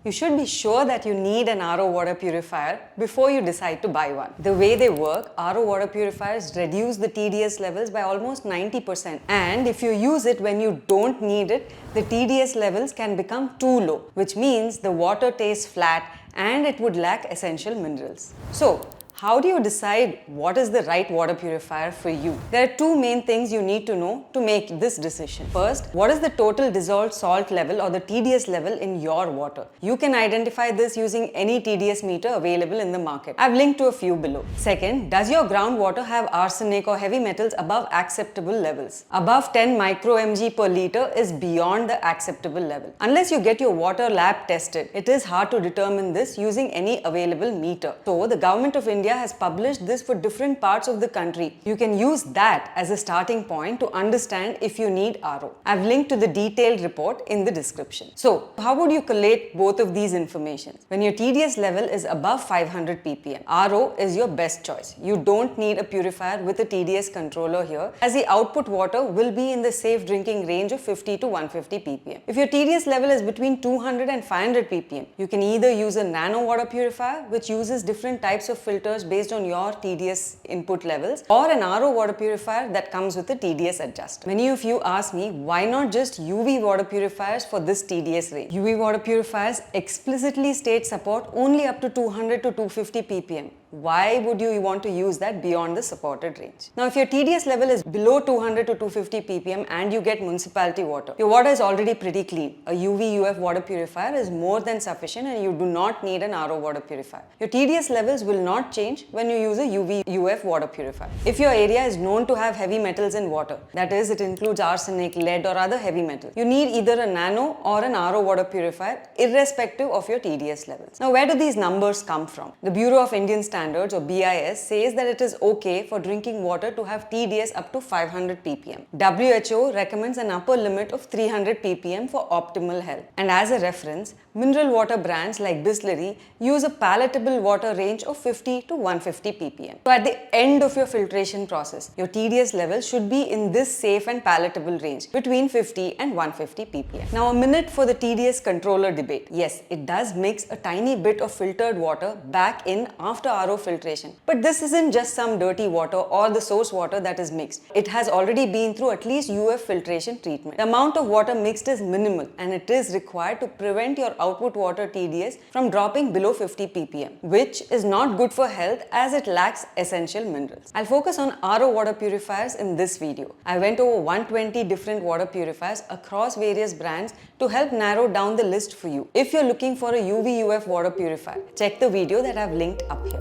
You should be sure that you need an RO water purifier before you decide to buy one. The way they work, RO water purifiers reduce the TDS levels by almost 90%. And if you use it when you don't need it, the TDS levels can become too low, which means the water tastes flat and it would lack essential minerals. So, how do you decide what is the right water purifier for you? There are two main things you need to know to make this decision. First, what is the total dissolved salt level or the TDS level in your water? You can identify this using any TDS meter available in the market. I've linked to a few below. Second, does your groundwater have arsenic or heavy metals above acceptable levels? Above 10 micro mg per liter is beyond the acceptable level. Unless you get your water lab tested, it is hard to determine this using any available meter. So, the Government of India has published this for different parts of the country. You can use that as a starting point to understand if you need RO. I've linked to the detailed report in the description. So, how would you collate both of these information? When your TDS level is above 500 ppm, RO is your best choice. You don't need a purifier with a TDS controller here, as the output water will be in the safe drinking range of 50 to 150 ppm. If your TDS level is between 200 and 500 ppm, you can either use a nano water purifier, which uses different types of filters based on your TDS input levels, or an RO water purifier that comes with a TDS adjuster. Many of you ask me, why not just UV water purifiers for this TDS range? UV water purifiers explicitly state support only up to 200 to 250 ppm. Why would you want to use that beyond the supported range? Now, if your TDS level is below 200 to 250 ppm and you get municipality water, your water is already pretty clean. A UV UF water purifier is more than sufficient and you do not need an RO water purifier. Your TDS levels will not change when you use a UV UF water purifier. If your area is known to have heavy metals in water, that is, it includes arsenic, lead or other heavy metals, you need either a nano or an RO water purifier irrespective of your TDS levels. Now, where do these numbers come from? The Bureau of Indian Standards or BIS says that it is okay for drinking water to have TDS up to 500 ppm. WHO recommends an upper limit of 300 ppm for optimal health. And as a reference, mineral water brands like Bisleri use a palatable water range of 50 to 150 ppm. So at the end of your filtration process, your TDS level should be in this safe and palatable range between 50 and 150 ppm. Now, a minute for the TDS controller debate. Yes, it does mix a tiny bit of filtered water back in after RO filtration. But this isn't just some dirty water or the source water that is mixed. It has already been through at least UF filtration treatment. The amount of water mixed is minimal and it is required to prevent your output water TDS from dropping below 50 ppm, which is not good for health as it lacks essential minerals. I'll focus on RO water purifiers in this video. I went over 120 different water purifiers across various brands to help narrow down the list for you. If you're looking for a UV UF water purifier, check the video that I've linked up here.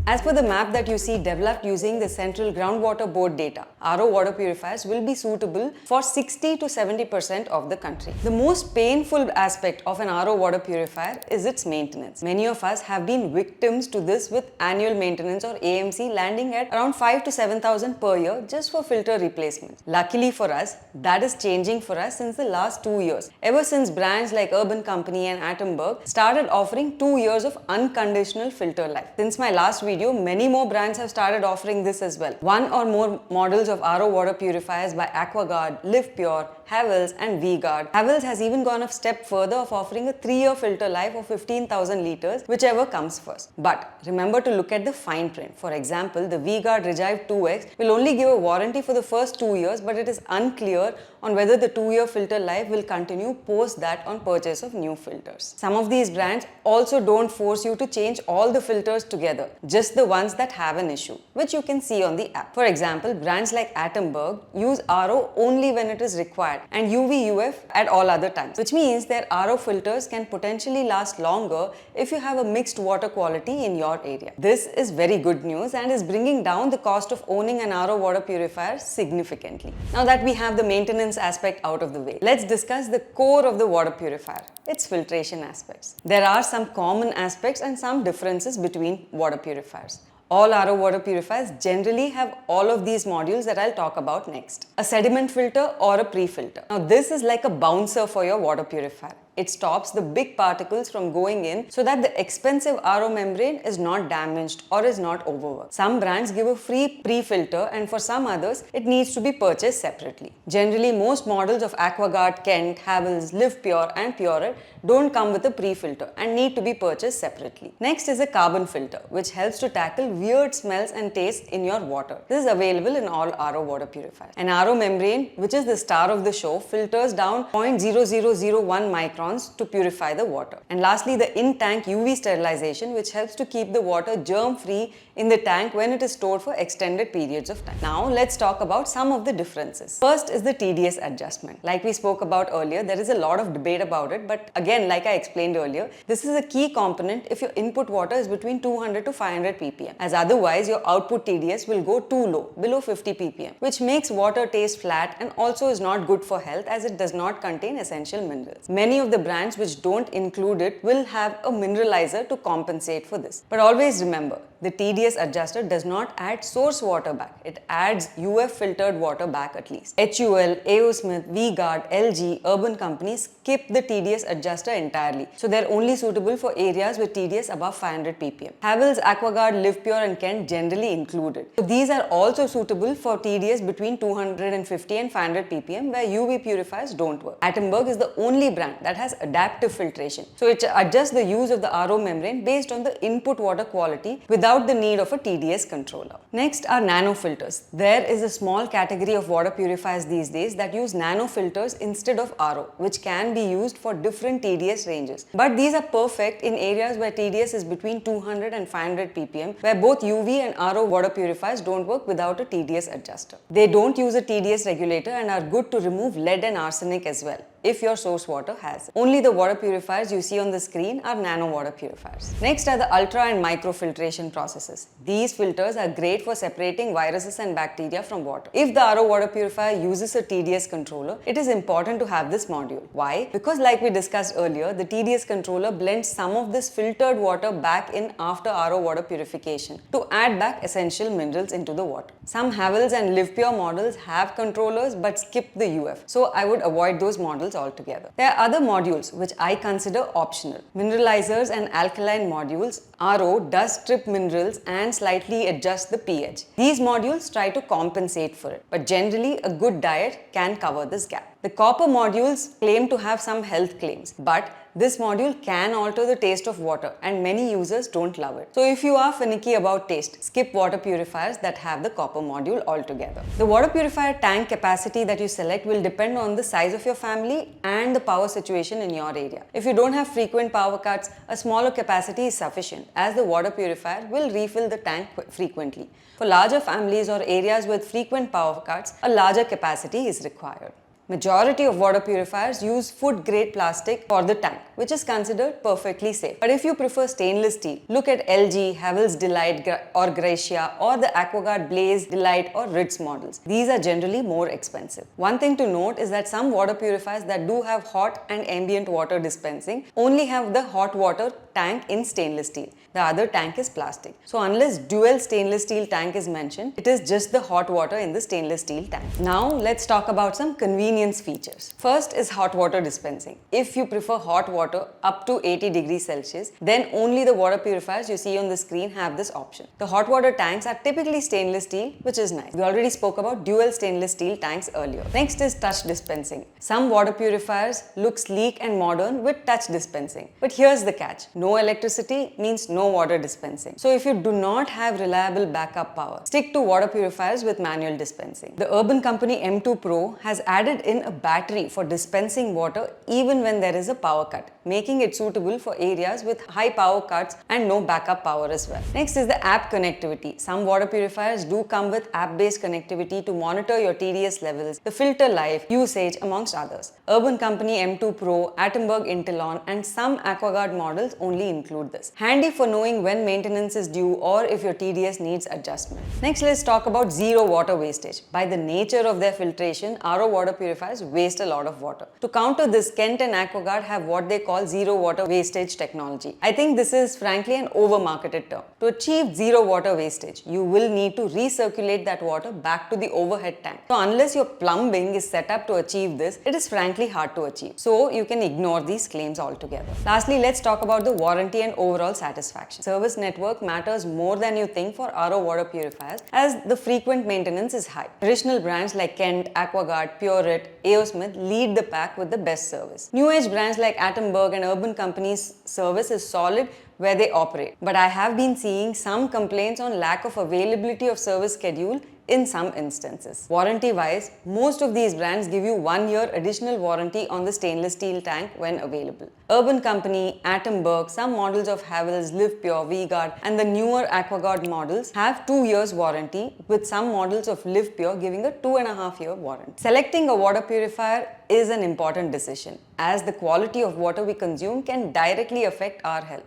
As per the map that you see developed using the Central Groundwater Board data, RO water purifiers will be suitable for 60 to 70% of the country. The most painful aspect of an RO water purifier is its maintenance. Many of us have been victims to this, with annual maintenance or AMC landing at around 5 to 7,000 per year just for filter replacements. Luckily for us, that is changing for us since the last 2 years. Ever since brands like Urban Company and Atomberg started offering 2 years of unconditional filter life. Since my last video, many more brands have started offering this as well. One or more models of RO water purifiers by AquaGuard, LivePure, Havells and V-Guard. Havells has even gone a step further of offering a 3-year filter life of 15,000 liters, whichever comes first. But remember to look at the fine print. For example, the V-Guard Regive 2X will only give a warranty for the first 2 years, but it is unclear on whether the 2-year filter life will continue post that on purchase of new filters. Some of these brands also don't force you to change all the filters together, just the ones that have an issue, which you can see on the app. For example, brands like Atomberg use RO only when it is required and UV UF at all other times, which means their RO filters can potentially last longer if you have a mixed water quality in your area. This is very good news and is bringing down the cost of owning an RO water purifier significantly. Now that we have the maintenance aspect out of the way, let's discuss the core of the water purifier, its filtration aspects. There are some common aspects and some differences between water purifiers. All RO water purifiers generally have all of these modules that I'll talk about next. A sediment filter or a pre-filter. Now this is like a bouncer for your water purifier. It stops the big particles from going in so that the expensive RO membrane is not damaged or is not overworked. Some brands give a free pre-filter, and for some others, it needs to be purchased separately. Generally, most models of AquaGuard, Kent, Havells, Live Pure and Pureit don't come with a pre-filter and need to be purchased separately. Next is a carbon filter, which helps to tackle weird smells and tastes in your water. This is available in all RO water purifiers. An RO membrane, which is the star of the show, filters down 0.0001 microns to purify the water. And lastly, the in-tank UV sterilization, which helps to keep the water germ-free in the tank when it is stored for extended periods of time. Now, let's talk about some of the differences. First is the TDS adjustment. Like we spoke about earlier, there is a lot of debate about it, but again, like I explained earlier, this is a key component if your input water is between 200 to 500 ppm, as otherwise your output TDS will go too low, below 50 ppm, which makes water taste flat and also is not good for health as it does not contain essential minerals. Many of the brands which don't include it will have a mineralizer to compensate for this. But always remember, the TDS adjuster does not add source water back. It adds UF filtered water back at least. HUL, AO Smith, V-Guard, LG, Urban companies skip the TDS adjuster entirely. So they're only suitable for areas with TDS above 500 ppm. Havells, AquaGuard, Live Pure and Kent generally included. So these are also suitable for TDS between 250 and 500 ppm where UV purifiers don't work. Attenberg is the only brand that has adaptive filtration. So it adjusts the use of the RO membrane based on the input water quality without the need of a TDS controller. Next are nano filters. There is a small category of water purifiers these days that use nano filters instead of RO, which can be used for different TDS ranges. But these are perfect in areas where TDS is between 200 and 500 ppm, where both UV and RO water purifiers don't work without a TDS adjuster. They don't use a TDS regulator and are good to remove lead and arsenic as well, if your source water has. Only the water purifiers you see on the screen are nano water purifiers. Next are the ultra and micro filtration processes. These filters are great for separating viruses and bacteria from water. If the RO water purifier uses a TDS controller, it is important to have this module. Why? Because like we discussed earlier, the TDS controller blends some of this filtered water back in after RO water purification to add back essential minerals into the water. Some Havells and Live Pure models have controllers but skip the UF, so I would avoid those models altogether. There are other modules which I consider optional. Mineralizers and alkaline modules. RO does strip minerals and slightly adjust the pH. These modules try to compensate for it, but generally a good diet can cover this gap. The copper modules claim to have some health claims, but this module can alter the taste of water and many users don't love it. So if you are finicky about taste, skip water purifiers that have the copper module altogether. The water purifier tank capacity that you select will depend on the size of your family and the power situation in your area. If you don't have frequent power cuts, a smaller capacity is sufficient, as the water purifier will refill the tank frequently. For larger families or areas with frequent power cuts, a larger capacity is required. Majority of water purifiers use food-grade plastic for the tank, which is considered perfectly safe. But if you prefer stainless steel, look at LG, Havells Delight or Gracia, or the AquaGuard Blaze, Delight or Ritz models. These are generally more expensive. One thing to note is that some water purifiers that do have hot and ambient water dispensing only have the hot water tank in stainless steel. The other tank is plastic. So unless dual stainless steel tank is mentioned, it is just the hot water in the stainless steel tank. Now let's talk about some convenience features. First is hot water dispensing. If you prefer hot water up to 80 degrees Celsius, then only the water purifiers you see on the screen have this option. The hot water tanks are typically stainless steel, which is nice. We already spoke about dual stainless steel tanks earlier. Next is touch dispensing. Some water purifiers look sleek and modern with touch dispensing. But here's the catch. No electricity means no water dispensing. So if you do not have reliable backup power, stick to water purifiers with manual dispensing. The Urban Company M2 Pro has added in a battery for dispensing water even when there is a power cut, making it suitable for areas with high power cuts and no backup power as well. Next is the app connectivity. Some water purifiers do come with app-based connectivity to monitor your TDS levels, the filter life, usage, amongst others. Urban Company M2 Pro, Attenberg Intelon, and some AquaGuard models only include this. Handy for knowing when maintenance is due or if your TDS needs adjustment. Next, let's talk about zero water wastage. By the nature of their filtration, RO water purifiers purifiers waste a lot of water. To counter this, Kent and AquaGuard have what they call zero water wastage technology. I think this is frankly an over-marketed term. To achieve zero water wastage, you will need to recirculate that water back to the overhead tank. So unless your plumbing is set up to achieve this, it is frankly hard to achieve. So you can ignore these claims altogether. Lastly, let's talk about the warranty and overall satisfaction. Service network matters more than you think for RO water purifiers, as the frequent maintenance is high. Traditional brands like Kent, AquaGuard, Pureit, A.O. Smith lead the pack with the best service. New age brands like Attenberg and Urban Company's service is solid where they operate. But I have been seeing some complaints on lack of availability of service schedule in some instances. Warranty-wise, most of these brands give you 1 year additional warranty on the stainless steel tank when available. Urban Company, Attenberg, some models of Havells, LivePure, V-Guard and the newer AquaGuard models have 2 years warranty, with some models of LivePure giving a 2.5 year warranty. Selecting a water purifier is an important decision, as the quality of water we consume can directly affect our health.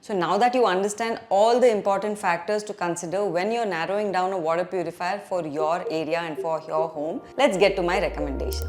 So now that you understand all the important factors to consider when you're narrowing down a water purifier for your area and for your home, let's get to my recommendation.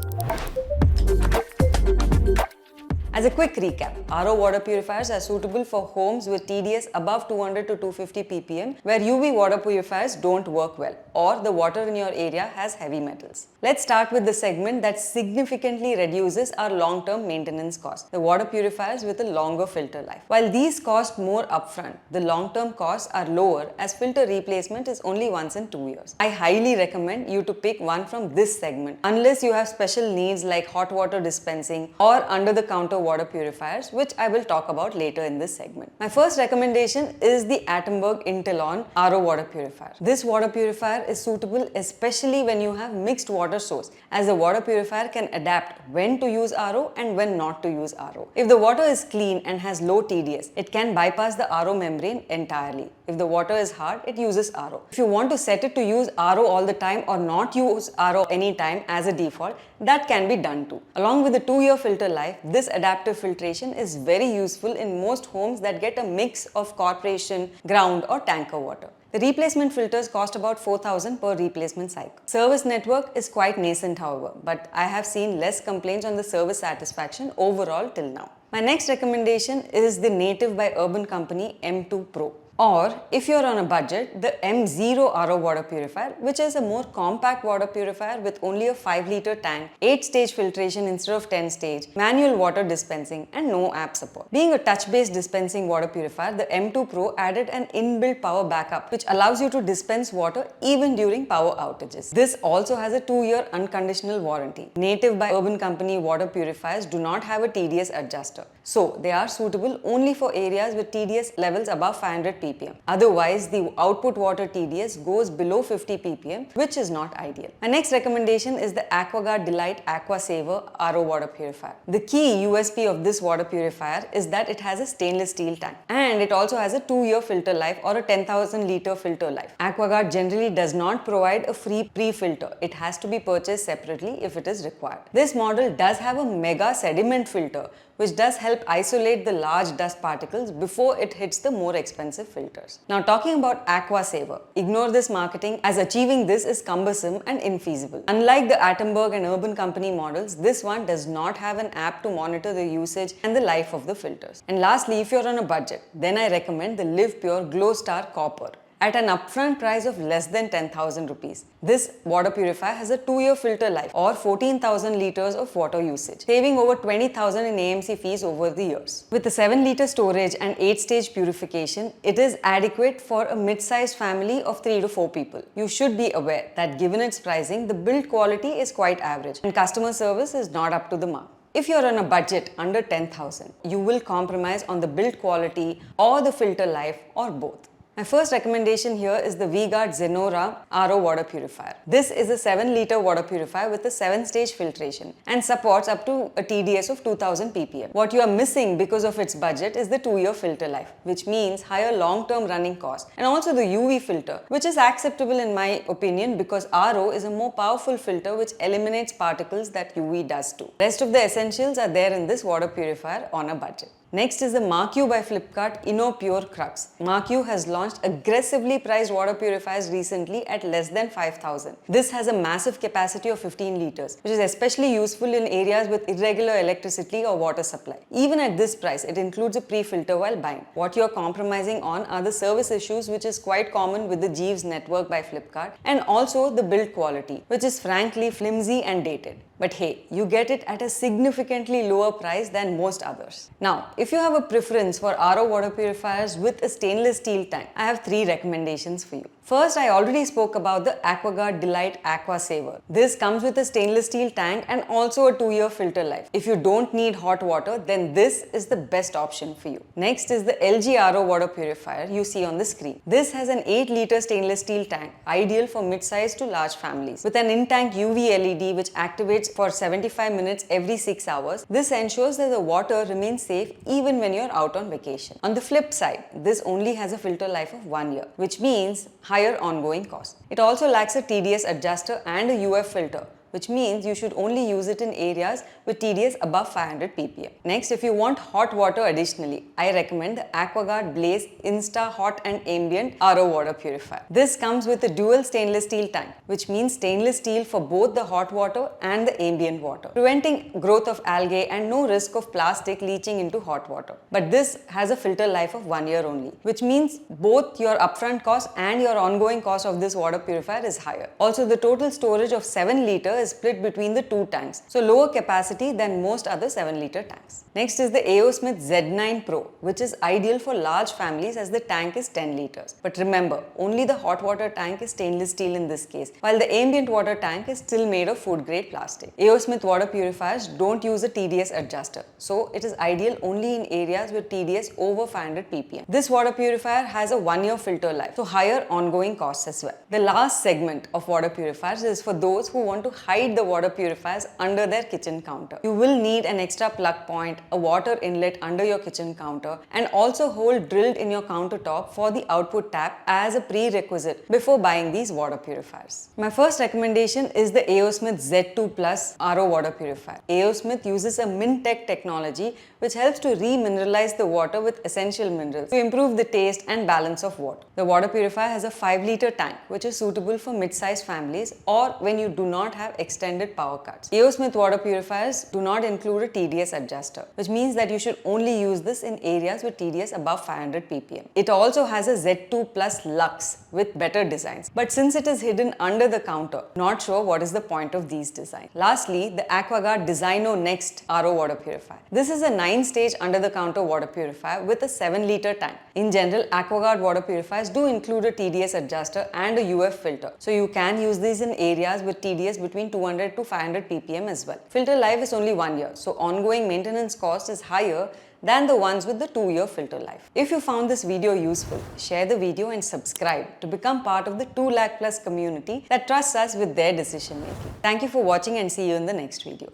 As a quick recap, RO water purifiers are suitable for homes with TDS above 200 to 250 ppm, where UV water purifiers don't work well, or the water in your area has heavy metals. Let's start with the segment that significantly reduces our long-term maintenance costs, the water purifiers with a longer filter life. While these cost more upfront, the long-term costs are lower, as filter replacement is only once in 2 years. I highly recommend you to pick one from this segment, unless you have special needs like hot water dispensing or under-the-counter water purifiers, which I will talk about later in this segment. My first recommendation is the Attenberg Intelon RO water purifier. This water purifier is suitable especially when you have mixed water source, as the water purifier can adapt when to use RO and when not to use RO. If the water is clean and has low TDS, it can bypass the RO membrane entirely. If the water is hard, it uses RO. If you want to set it to use RO all the time or not use RO anytime as a default, that can be done too. Along with the 2-year filter life, this adaptive filtration is very useful in most homes that get a mix of corporation, ground or tanker water. The replacement filters cost about 4,000 per replacement cycle. Service network is quite nascent however, but I have seen less complaints on the service satisfaction overall till now. My next recommendation is the Native by Urban Company M2 Pro. Or, if you're on a budget, the M0 RO water purifier, which is a more compact water purifier with only a 5-liter tank, 8-stage filtration instead of 10-stage, manual water dispensing and no app support. Being a touch-based dispensing water purifier, the M2 Pro added an inbuilt power backup, which allows you to dispense water even during power outages. This also has a 2-year unconditional warranty. Native by Urban Company water purifiers do not have a TDS adjuster, so they are suitable only for areas with TDS levels above 500 ppm. Otherwise, the output water TDS goes below 50 ppm, which is not ideal. My next recommendation is the AquaGuard Delight Aqua Saver RO water purifier. The key USP of this water purifier is that it has a stainless steel tank, and it also has a 2-year filter life or a 10,000 liter filter life. AquaGuard generally does not provide a free pre-filter. It has to be purchased separately if it is required. This model does have a mega sediment filter, which does help isolate the large dust particles before it hits the more expensive filters. Now, talking about Aqua Saver, ignore this marketing, as achieving this is cumbersome and infeasible. Unlike the Attenberg and Urban Company models, this one does not have an app to monitor the usage and the life of the filters. And lastly, if you're on a budget, then I recommend the LivePure Glow Star Copper at an upfront price of less than 10,000 rupees. This water purifier has a 2-year filter life or 14,000 liters of water usage, saving over 20,000 in AMC fees over the years. With a 7-liter storage and 8-stage purification, it is adequate for a mid-sized family of 3 to 4 people. You should be aware that given its pricing, the build quality is quite average and customer service is not up to the mark. If you're on a budget under 10,000, you will compromise on the build quality or the filter life or both. My first recommendation here is the V-Guard Zenora RO water purifier. This is a 7-liter water purifier with a 7-stage filtration and supports up to a TDS of 2000 ppm. What you are missing because of its budget is the 2-year filter life, which means higher long-term running costs, and also the UV filter, which is acceptable in my opinion because RO is a more powerful filter which eliminates particles that UV does too. Rest of the essentials are there in this water purifier on a budget. Next is the MarkU by Flipkart InnoPure Crux. MarkU has launched aggressively priced water purifiers recently at less than 5,000. This has a massive capacity of 15 liters, which is especially useful in areas with irregular electricity or water supply. Even at this price, it includes a pre-filter while buying. What you're compromising on are the service issues, which is quite common with the Jeeves network by Flipkart, and also the build quality, which is frankly flimsy and dated. But hey, you get it at a significantly lower price than most others. Now, if you have a preference for RO water purifiers with a stainless steel tank, I have 3 recommendations for you. First, I already spoke about the AquaGuard Delight Aqua Saver. This comes with a stainless steel tank and also a 2-year filter life. If you don't need hot water, then this is the best option for you. Next is the LG RO water purifier you see on the screen. This has an 8-liter stainless steel tank, ideal for mid-sized to large families. With an in-tank UV LED which activates for 75 minutes every 6 hours, this ensures that the water remains safe even when you're out on vacation. On the flip side, this only has a filter life of 1 year, which means higher ongoing costs. It also lacks a TDS adjuster and a UF filter, which means you should only use it in areas with TDS above 500 ppm. Next, if you want hot water additionally, I recommend the AquaGuard Blaze Insta Hot and Ambient RO water purifier. This comes with a dual stainless steel tank, which means stainless steel for both the hot water and the ambient water, preventing growth of algae and no risk of plastic leaching into hot water. But this has a filter life of 1 year only, which means both your upfront cost and your ongoing cost of this water purifier is higher. Also, the total storage of 7 liters is split between the 2 tanks, so lower capacity than most other 7-liter tanks. Next is the AO Smith Z9 Pro, which is ideal for large families as the tank is 10 liters. But remember, only the hot water tank is stainless steel in this case, while the ambient water tank is still made of food grade plastic. AO Smith water purifiers don't use a TDS adjuster, so it is ideal only in areas with TDS over 500 ppm. This water purifier has a 1-year filter life, so higher ongoing costs as well. The last segment of water purifiers is for those who want to hide the water purifiers under their kitchen counter. You will need an extra plug point, a water inlet under your kitchen counter, and also hole drilled in your countertop for the output tap as a prerequisite before buying these water purifiers. My first recommendation is the AO Smith Z2 Plus RO water purifier. AO Smith uses a Mintech technology which helps to remineralize the water with essential minerals to improve the taste and balance of water. The water purifier has a 5-liter tank which is suitable for mid-sized families or when you do not have extended power cuts. AO Smith water purifiers do not include a TDS adjuster, which means that you should only use this in areas with TDS above 500 ppm. It also has a Z2 Plus Lux with better designs, but since it is hidden under the counter, not sure what is the point of these designs. Lastly, the AquaGuard Designo Next RO water purifier. This is a 9-stage under-the-counter water purifier with a 7-liter tank. In general, AquaGuard water purifiers do include a TDS adjuster and a UF filter, so you can use these in areas with TDS between 200 to 500 ppm as well. Filter life is only 1 year, so ongoing maintenance cost is higher than the ones with the 2-year filter life. If you found this video useful, share the video and subscribe to become part of the 2 lakh plus community that trusts us with their decision making. Thank you for watching and see you in the next video.